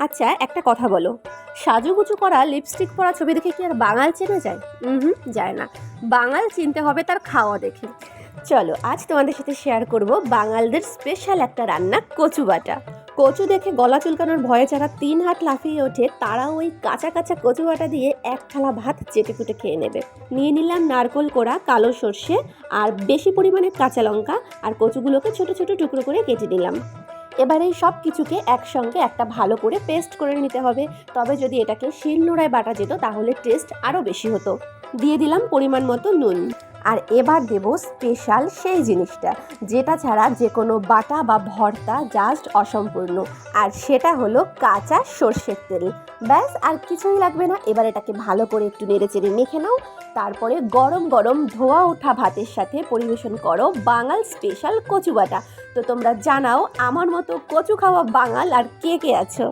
আচ্ছা, একটা কথা বলো, সাজুগুজু করা লিপস্টিক পরা ছবি দেখে কি আর বাঙাল চেনা যায়? যায় না। বাঙাল চিনতে হবে তার খাওয়া দেখে। চলো আজ তোমাদের সাথে শেয়ার করব বাঙালদের স্পেশাল একটা রান্না, কচু বাটা। কচু দেখে গলা চুলকানোর ভয়ে যারা 3 হাত লাফিয়ে ওঠে তারা ওই কাঁচা কাঁচা কচু বাটা দিয়ে এক থালা ভাত চেটেপুটে খেয়ে নেবে। নিয়ে নিলাম নারকোল কোড়া, কালো সর্ষে আর বেশি পরিমাণে কাঁচা লঙ্কা, আর কচুগুলোকে ছোট ছোট টুকরো করে কেটে নিলাম। এবার এই সব কিছুকে একসঙ্গে একটা ভালো করে পেস্ট করে নিতে হবে। তবে যদি এটাকে শিলনোড়ায় বাটা যেত তাহলে টেস্ট আরও বেশি হতো। দিয়ে দিলাম পরিমাণ মতো নুন। আর এবার দেব স্পেশাল সেই জিনিসটা যেটা ছাড়া যে কোনো বাটা বা ভর্তা জাস্ট অসম্পূর্ণ, আর সেটা হলো কাঁচা সর্ষের তেল। ব্যাস আর কিছুই লাগবে না। এবার এটাকে ভালো করে একটু নেড়েচেড়ে মেখে নাও। তারপরে গরম গরম ধোয়া ওঠা ভাতের সাথে পরিবেশন করো বাঙাল স্পেশাল কচু বাটা। তো তোমরা জানাও আমার মতো কচু খাওয়া বাঙাল আর কে কে আছো।